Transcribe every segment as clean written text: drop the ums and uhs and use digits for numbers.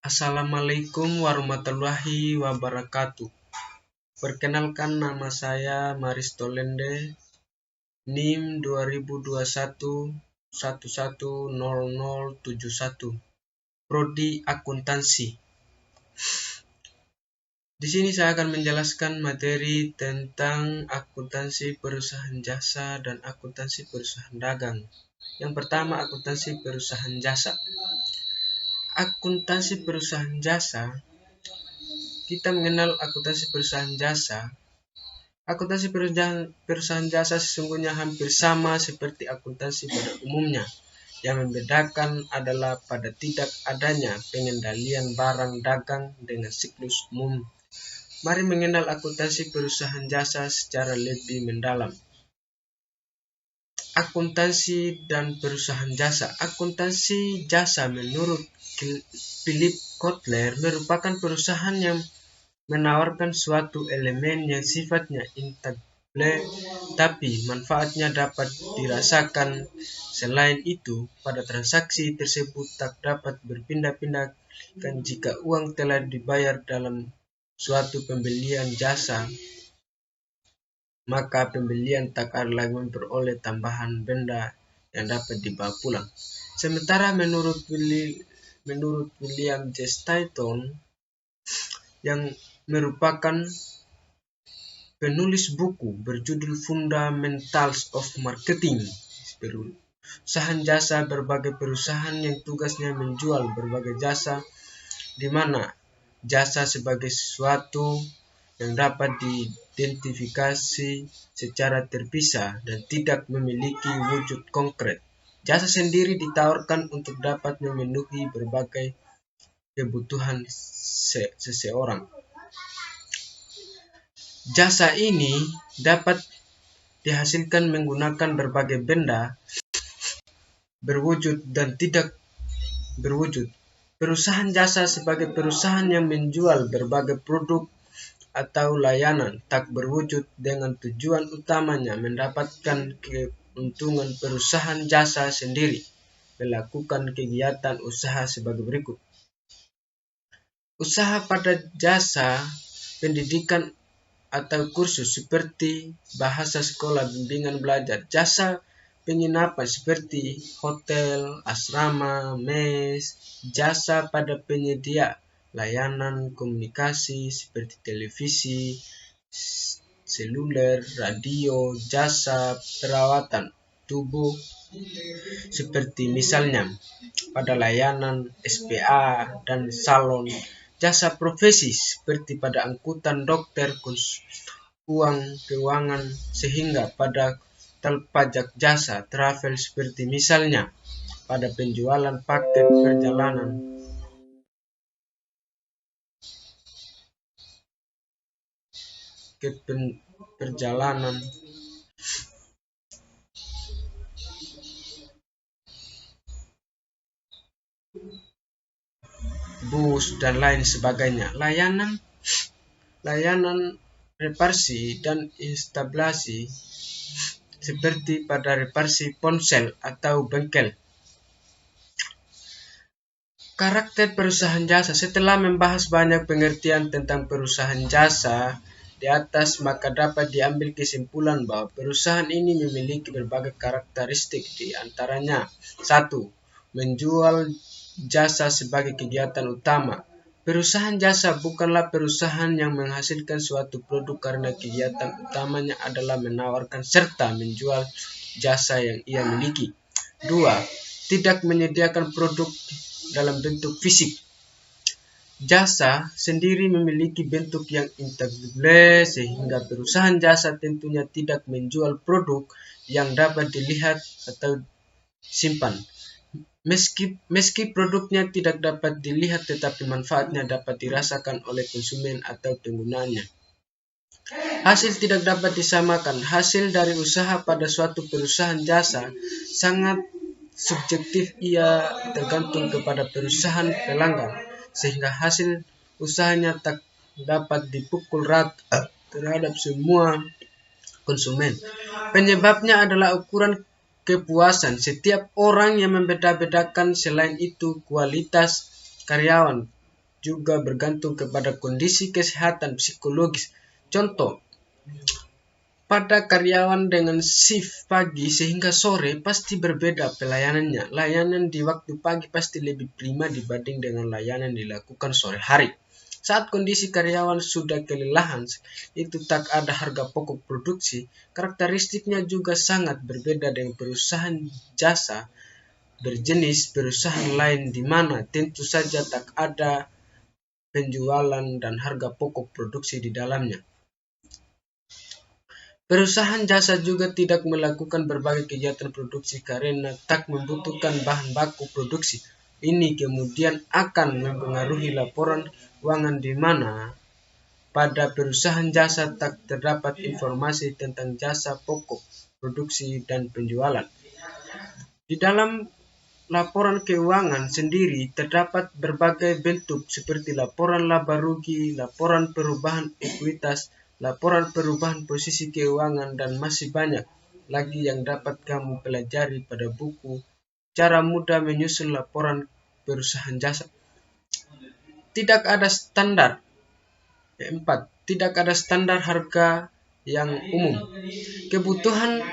Assalamualaikum warahmatullahi wabarakatuh. Perkenalkan, nama saya Maristolende, NIM 2021 110071, Prodi Akuntansi. Di sini saya akan menjelaskan materi tentang akuntansi perusahaan jasa dan akuntansi perusahaan dagang. Yang pertama, akuntansi perusahaan jasa. Akuntansi perusahaan jasa, kita mengenal akuntansi perusahaan jasa. Akuntansi perusahaan jasa sesungguhnya hampir sama seperti akuntansi pada umumnya. Yang membedakan adalah pada tidak adanya pengendalian barang dagang dengan siklus umum. Mari mengenal akuntansi perusahaan jasa secara lebih mendalam. Akuntansi dan perusahaan jasa. Akuntansi jasa menurut Philip Kotler merupakan perusahaan yang menawarkan suatu elemen yang sifatnya intangible tapi manfaatnya dapat dirasakan. Selain itu, pada transaksi tersebut tak dapat berpindah-pindahkan jika uang telah dibayar dalam suatu pembelian jasa, maka pembelian tak akan lagi memperoleh tambahan benda yang dapat dibawa pulang. Sementara menurut William J. Stanton, yang merupakan penulis buku berjudul Fundamentals of Marketing, perusahaan jasa berbagai perusahaan yang tugasnya menjual berbagai jasa, di mana jasa sebagai sesuatu yang dapat diidentifikasi secara terpisah dan tidak memiliki wujud konkret. Jasa sendiri ditawarkan untuk dapat memenuhi berbagai kebutuhan seseorang. Jasa ini dapat dihasilkan menggunakan berbagai benda berwujud dan tidak berwujud. Perusahaan jasa sebagai perusahaan yang menjual berbagai produk atau layanan tak berwujud dengan tujuan utamanya mendapatkan keuntungan. Perusahaan jasa sendiri melakukan kegiatan usaha sebagai berikut. Usaha pada jasa pendidikan atau kursus seperti bahasa sekolah, bimbingan belajar, jasa penginapan seperti hotel, asrama, mes, jasa pada penyedia layanan komunikasi seperti televisi, seluler, radio, jasa perawatan tubuh seperti misalnya pada layanan SPA dan salon, jasa profesi seperti pada angkutan dokter, uang keuangan, sehingga pada pajak jasa travel seperti misalnya pada penjualan paket perjalanan, bus dan lain sebagainya. Layanan reparasi dan instalasi seperti pada reparasi ponsel atau bengkel. Karakter perusahaan jasa. Setelah membahas banyak pengertian tentang perusahaan jasa di atas, maka dapat diambil kesimpulan bahwa perusahaan ini memiliki berbagai karakteristik, di antaranya 1. Menjual jasa sebagai kegiatan utama. Perusahaan jasa bukanlah perusahaan yang menghasilkan suatu produk karena kegiatan utamanya adalah menawarkan serta menjual jasa yang ia miliki. 2. Tidak menyediakan produk dalam bentuk fisik. Jasa sendiri memiliki bentuk yang intangible sehingga perusahaan jasa tentunya tidak menjual produk yang dapat dilihat atau simpan. Meski produknya tidak dapat dilihat, tetapi manfaatnya dapat dirasakan oleh konsumen atau penggunanya. Hasil tidak dapat disamakan. Hasil dari usaha pada suatu perusahaan jasa sangat subjektif, ia tergantung kepada perusahaan pelanggan, sehingga hasil usahanya tak dapat dipukul rata terhadap semua konsumen. Penyebabnya adalah ukuran kepuasan setiap orang yang membeda-bedakan. Selain itu, kualitas karyawan juga bergantung kepada kondisi kesehatan psikologis. Contoh, pada karyawan dengan shift pagi sehingga sore pasti berbeda pelayanannya. Layanan di waktu pagi pasti lebih prima dibanding dengan layanan dilakukan sore hari. Saat kondisi karyawan sudah kelelahan, itu tak ada harga pokok produksi, karakteristiknya juga sangat berbeda dengan perusahaan jasa berjenis perusahaan lain di mana tentu saja tak ada penjualan dan harga pokok produksi di dalamnya. Perusahaan jasa juga tidak melakukan berbagai kegiatan produksi karena tak membutuhkan bahan baku produksi. Ini kemudian akan mempengaruhi laporan keuangan di mana pada perusahaan jasa tak terdapat informasi tentang jasa pokok, produksi, dan penjualan. Di dalam laporan keuangan sendiri terdapat berbagai bentuk seperti laporan laba rugi, laporan perubahan ekuitas, laporan perubahan posisi keuangan, dan masih banyak lagi yang dapat kamu pelajari pada buku Cara Mudah Menyusun Laporan Perusahaan Jasa. Tidak ada standar. 4. Tidak ada standar harga yang umum. Kebutuhan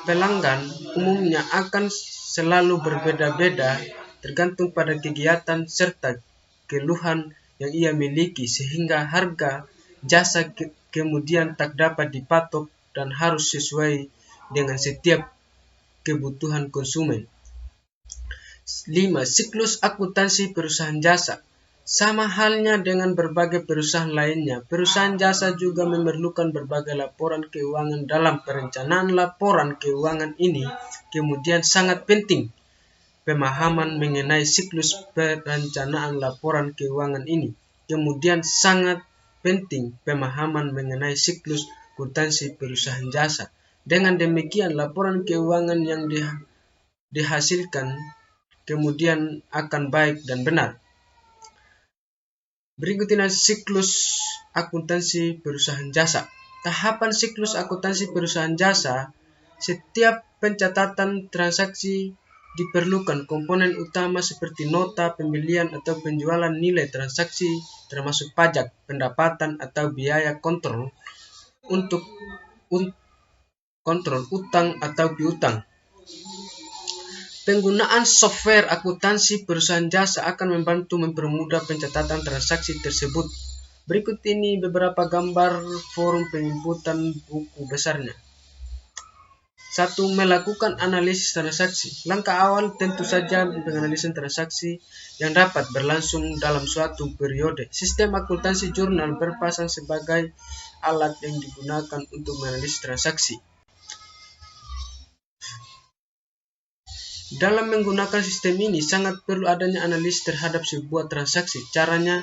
pelanggan umumnya akan selalu berbeda-beda tergantung pada kegiatan serta keluhan yang ia miliki, sehingga harga jasa kemudian tak dapat dipatok dan harus sesuai dengan setiap kebutuhan konsumen. 5. Siklus akuntansi perusahaan jasa. Sama halnya dengan berbagai perusahaan lainnya, perusahaan jasa juga memerlukan berbagai laporan keuangan. Dalam perencanaan laporan keuangan ini kemudian sangat penting pemahaman mengenai siklus perencanaan laporan keuangan ini. Kemudian sangat penting pemahaman mengenai siklus akuntansi perusahaan jasa. Dengan demikian, laporan keuangan yang dihasilkan kemudian akan baik dan benar. Berikut ini siklus akuntansi perusahaan jasa. Tahapan siklus akuntansi perusahaan jasa. Setiap pencatatan transaksi diperlukan komponen utama seperti nota pembelian atau penjualan, nilai transaksi termasuk pajak, pendapatan atau biaya kontrol untuk kontrol utang atau piutang. Penggunaan software akuntansi perusahaan jasa akan membantu mempermudah pencatatan transaksi tersebut. Berikut ini beberapa gambar forum penginputan buku besarnya. 1. Melakukan analisis transaksi. Langkah awal tentu saja penganalisan transaksi yang dapat berlangsung dalam suatu periode. Sistem akuntansi jurnal berpasang sebagai alat yang digunakan untuk menganalisis transaksi. Dalam menggunakan sistem ini, sangat perlu adanya analisis terhadap sebuah transaksi. Caranya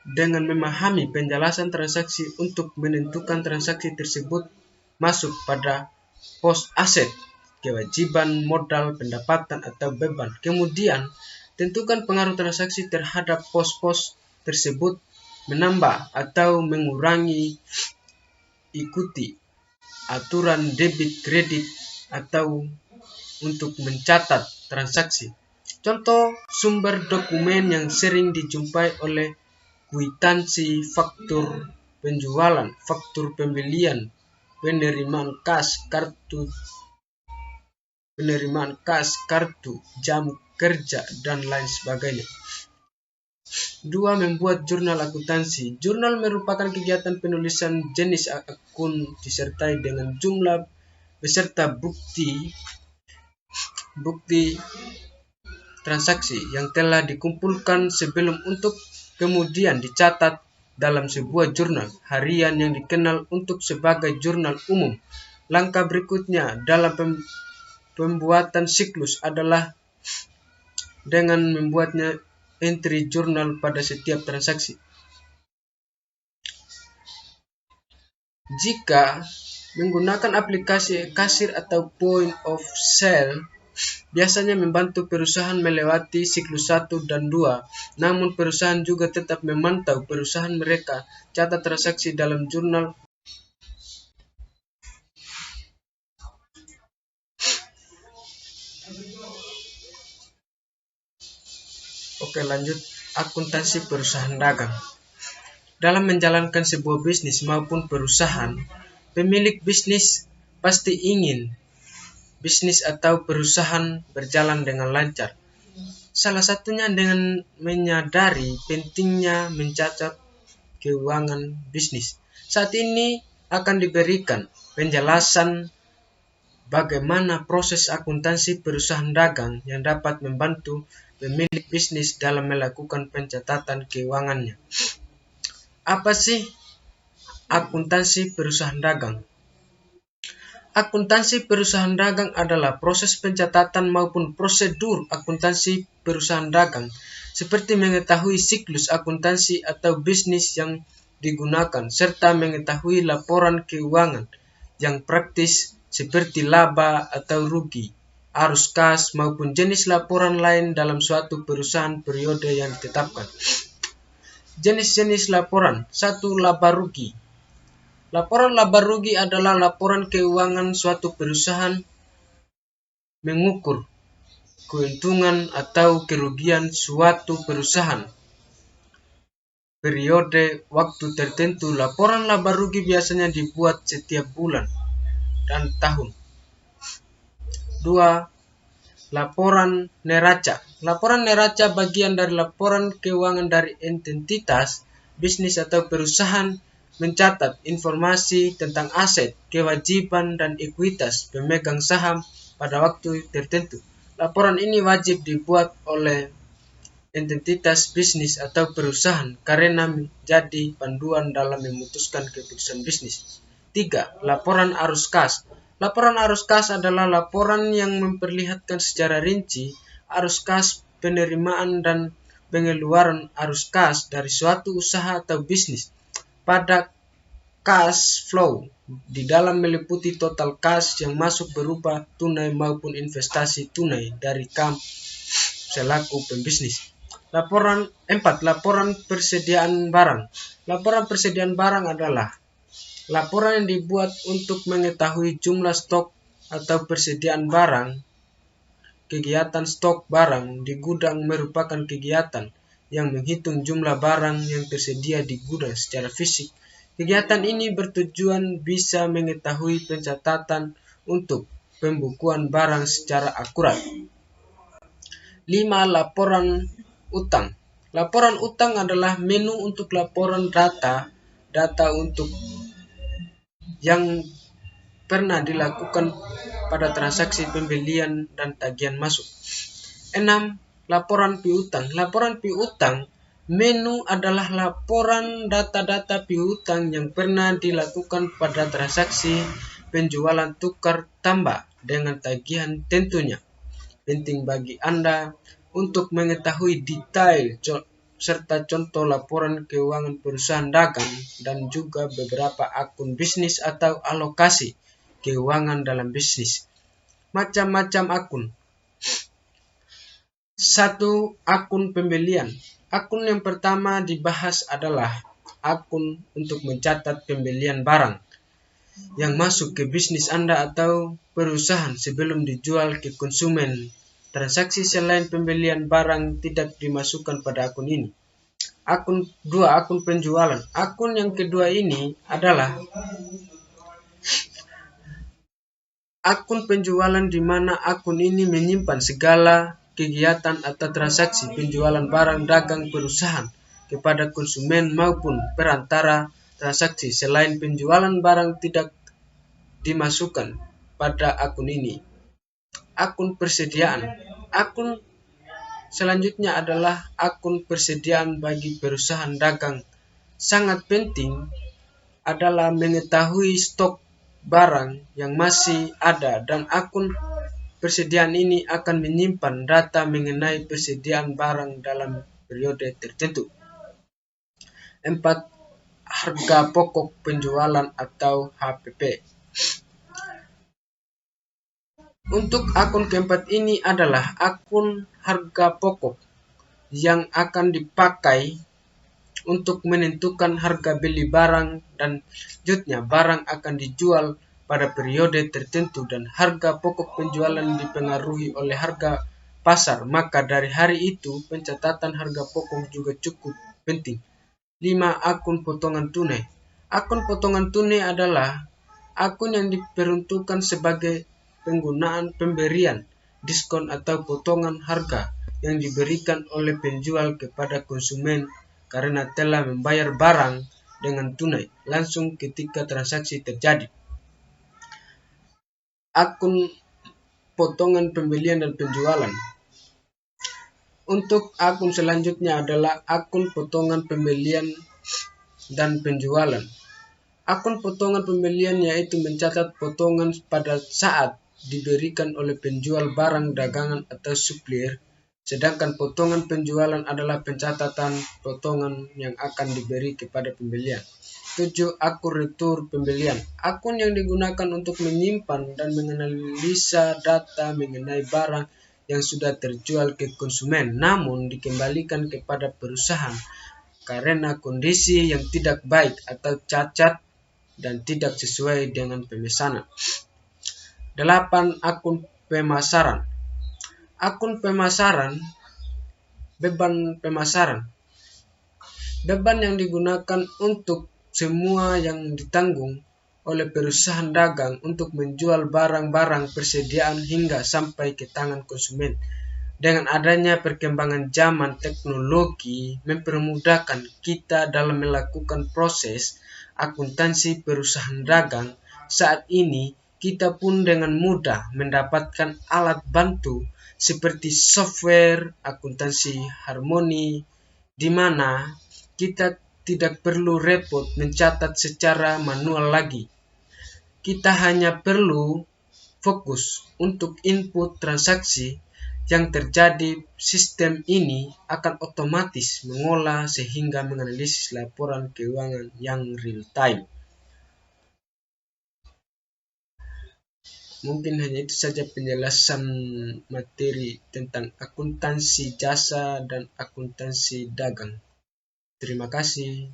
dengan memahami penjelasan transaksi untuk menentukan transaksi tersebut masuk pada pos aset, kewajiban, modal, pendapatan, atau beban. Kemudian, tentukan pengaruh transaksi terhadap pos-pos tersebut, menambah atau mengurangi, ikuti aturan debit kredit atau untuk mencatat transaksi. Contoh sumber dokumen yang sering dijumpai oleh kwitansi, faktur penjualan, faktur pembelian, penerimaan kas, kartu, jam kerja, dan lain sebagainya. 2. Membuat jurnal akuntansi. Jurnal merupakan kegiatan penulisan jenis akun disertai dengan jumlah beserta bukti transaksi yang telah dikumpulkan sebelum untuk kemudian dicatat dalam sebuah jurnal harian yang dikenal untuk sebagai jurnal umum. Langkah berikutnya dalam pembuatan siklus adalah dengan membuatnya entry jurnal pada setiap transaksi. Jika menggunakan aplikasi kasir atau point of sale, biasanya membantu perusahaan melewati siklus 1 dan 2, namun perusahaan juga tetap memantau perusahaan mereka, catat transaksi dalam jurnal Oke, lanjut. Akuntansi perusahaan dagang. Dalam menjalankan sebuah bisnis maupun perusahaan, pemilik bisnis pasti ingin bisnis atau perusahaan berjalan dengan lancar. Salah satunya dengan menyadari pentingnya mencatat keuangan bisnis. Saat ini akan diberikan penjelasan bagaimana proses akuntansi perusahaan dagang yang dapat membantu pemilik bisnis dalam melakukan pencatatan keuangannya. Apa sih akuntansi perusahaan dagang? Akuntansi perusahaan dagang adalah proses pencatatan maupun prosedur akuntansi perusahaan dagang, seperti mengetahui siklus akuntansi atau bisnis yang digunakan, serta mengetahui laporan keuangan yang praktis seperti laba atau rugi, arus kas, maupun jenis laporan lain dalam suatu perusahaan periode yang ditetapkan. Jenis-jenis laporan. 1. Laba rugi. Laporan laba rugi adalah laporan keuangan suatu perusahaan mengukur keuntungan atau kerugian suatu perusahaan periode waktu tertentu. Laporan laba rugi biasanya dibuat setiap bulan dan tahun. 2. Laporan neraca. Laporan neraca bagian dari laporan keuangan dari entitas, bisnis atau perusahaan mencatat informasi tentang aset, kewajiban, dan ekuitas pemegang saham pada waktu tertentu. Laporan ini wajib dibuat oleh entitas bisnis atau perusahaan karena menjadi panduan dalam memutuskan keputusan bisnis. 3. Laporan arus kas. Laporan arus kas adalah laporan yang memperlihatkan secara rinci arus kas, penerimaan, dan pengeluaran arus kas dari suatu usaha atau bisnis. Pada cash flow di dalam meliputi total kas yang masuk berupa tunai maupun investasi tunai dari kamu selaku pembisnis. 4. Laporan persediaan barang. Laporan persediaan barang adalah laporan yang dibuat untuk mengetahui jumlah stok atau persediaan barang. Kegiatan stok barang di gudang merupakan kegiatan yang menghitung jumlah barang yang tersedia di gudang secara fisik. Kegiatan ini bertujuan bisa mengetahui pencatatan untuk pembukuan barang secara akurat. 5. Laporan utang. Laporan utang adalah menu untuk laporan data untuk yang pernah dilakukan pada transaksi pembelian dan tagihan masuk. 6. Laporan piutang. Laporan piutang menu adalah laporan data piutang yang pernah dilakukan pada transaksi penjualan tukar tambah dengan tagihan tentunya. Penting bagi Anda untuk mengetahui detail serta contoh laporan keuangan perusahaan dagang dan juga beberapa akun bisnis atau alokasi keuangan dalam bisnis. Macam-macam akun. 1. Akun pembelian. Akun yang pertama dibahas adalah akun untuk mencatat pembelian barang yang masuk ke bisnis Anda atau perusahaan sebelum dijual ke konsumen. Transaksi selain pembelian barang tidak dimasukkan pada akun ini. Akun penjualan. Akun yang kedua ini adalah akun penjualan di mana akun ini menyimpan segala kegiatan atau transaksi penjualan barang dagang perusahaan kepada konsumen maupun perantara transaksi selain penjualan barang tidak dimasukkan pada akun ini. Akun persediaan. Akun selanjutnya adalah akun persediaan bagi perusahaan dagang. Sangat penting adalah mengetahui stok barang yang masih ada dan akun persediaan ini akan menyimpan data mengenai persediaan barang dalam periode tertentu. 4. Harga pokok penjualan atau HPP. Untuk akun keempat ini adalah akun harga pokok yang akan dipakai untuk menentukan harga beli barang dan selanjutnya barang akan dijual pada periode tertentu dan harga pokok penjualan dipengaruhi oleh harga pasar, maka dari hari itu pencatatan harga pokok juga cukup penting. 5. Akun potongan tunai. Akun potongan tunai adalah akun yang diperuntukkan sebagai penggunaan pemberian, diskon atau potongan harga yang diberikan oleh penjual kepada konsumen karena telah membayar barang dengan tunai langsung ketika transaksi terjadi. Akun potongan pembelian dan penjualan. Untuk akun selanjutnya adalah akun potongan pembelian dan penjualan. Akun potongan pembelian yaitu mencatat potongan pada saat diberikan oleh penjual barang dagangan atau supplier, sedangkan potongan penjualan adalah pencatatan potongan yang akan diberi kepada pembelian. 7. Akun retur pembelian. Akun yang digunakan untuk menyimpan dan menganalisa data mengenai barang yang sudah terjual ke konsumen, namun dikembalikan kepada perusahaan karena kondisi yang tidak baik atau cacat dan tidak sesuai dengan pemesanan. 8. Akun pemasaran. Akun pemasaran, beban pemasaran. Beban yang digunakan untuk semua yang ditanggung oleh perusahaan dagang untuk menjual barang-barang persediaan hingga sampai ke tangan konsumen. Dengan adanya perkembangan zaman, teknologi mempermudahkan kita dalam melakukan proses akuntansi perusahaan dagang. Saat ini, kita pun dengan mudah mendapatkan alat bantu seperti software akuntansi Harmoni, di mana kita tidak perlu repot mencatat secara manual lagi. Kita hanya perlu fokus untuk input transaksi yang terjadi. Sistem ini akan otomatis mengolah sehingga menganalisis laporan keuangan yang real time. Mungkin hanya itu saja penjelasan materi tentang akuntansi jasa dan akuntansi dagang. Terima kasih.